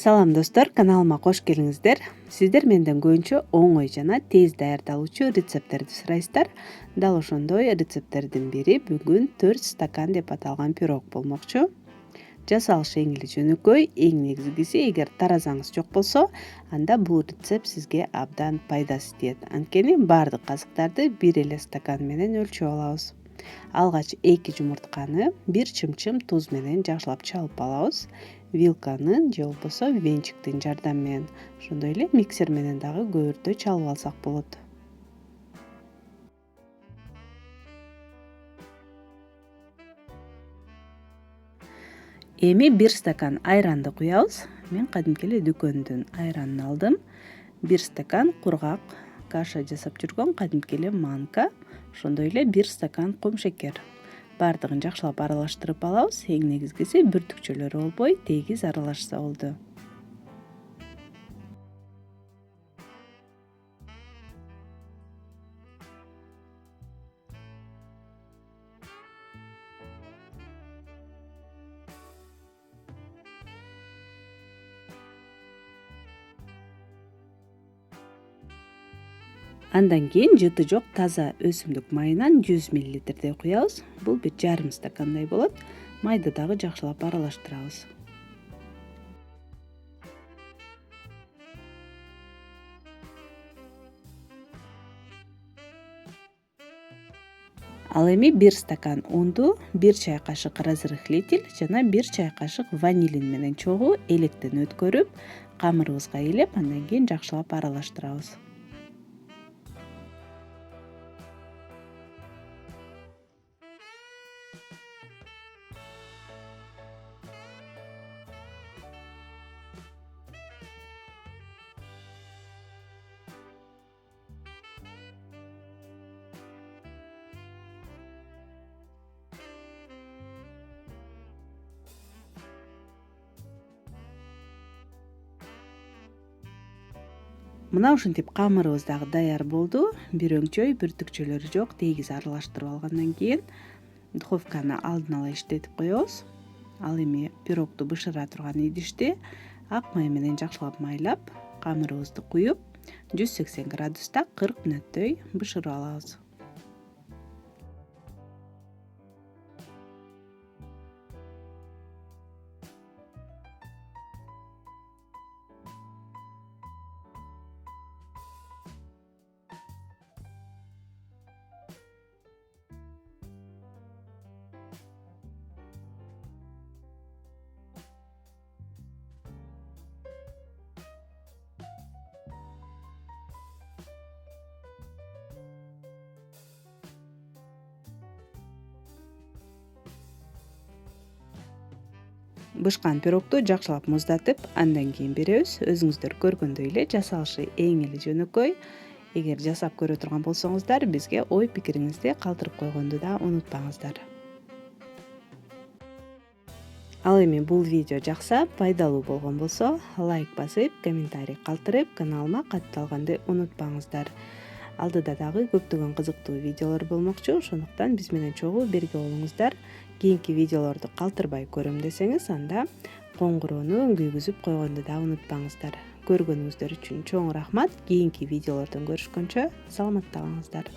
Салам достор, каналыма кош келиңиздер. Сиздер менден көбүнчө оңой жана тез даярдалуучу рецепттерди сурайсыздар. Дал ошондой рецепттердин бири бүгүн 4 стакан деп аталган пирог болмокчу. Жасалышы эң эле жөнөкөй, эң негизгиси эгер таразаңыз жок болсо, анда бул рецепт сизге абдан пайдасы тиет. Анткени баардык казыктарды бир эле стакан менен өлчөп алабыз. Алгач 2 жумуртканы 1 чымчым туз менен жакшылап чалып алабыз. Вилканын же болбосо венчиктин жардамы менен, ошондой эле миксер менен дагы көбүртө чалып алсак болот. Эми 1 стакан айранды куябыз. Мен кадимки эле дүкөндүн айранын алдым. 1 стакан кургак каша жасап жүргөн кадимки эле манка, ошондой эле 1 стакан кум шекер. Баардыгын жакшылап аралаштырып алабыз. Эң негизгиси бүртүкчөлөр болбой, тегиз аралашса болду. Андан кийин жыты жок таза өсүмдүк майынан 100 мл куябыз. Бул бир жарым стакандай болот. Майды дагы жакшылап аралаштырабыз. Ал эми 1 стакан унду, 1 чай кашык разрыхлитель жана 1 чай кашык ванилин менен чогуу электен өткөрүп, камырыбызга илеп, андан кийин жакшылап аралаштырабыз. Мына ушинтип камырыбыз дагы даяр болду. Бир өңчөй бүртүкчөлөрү жок, тегиз аралаштырып алгандан кийин духовканы алдын ала иштетип коебуз. Ал эми пирогду бышыра турган идишти ак май менен жакшылап майлап, камырыбызды куюп, 180 градуста 40 мүнөттөй бышырып алабыз. Бышкан пирогду жакшылап муздатып, андан кийин беребиз. Өзүңүздөр көргөндөй эле жасалышы эң эле жөнөкөй. Эгер жасап көрө турган болсоңуздар, бизге ой пикириңизди калтырып койгонду да унутпаңыздар. Ал эми бул видео жакса, пайдалуу болгон болсо, лайк басып, комментарий калтырып, каналыма катталганды унутпаңыздар. Алдыда дагы көптөгөн кызыктуу видеолор болмокчу, ошондуктан биз менен чогуу бирге болуңуздар. Кийинки видеолорду калтырбай көрөм десеңиз, анда коңгуроону күйгүзүп койгонду да унутпаңыздар. Көргөнүңүздөр үчүн чоң рахмат. Кийинки видеолордон көрүшкөнчө саламатта калыңыздар.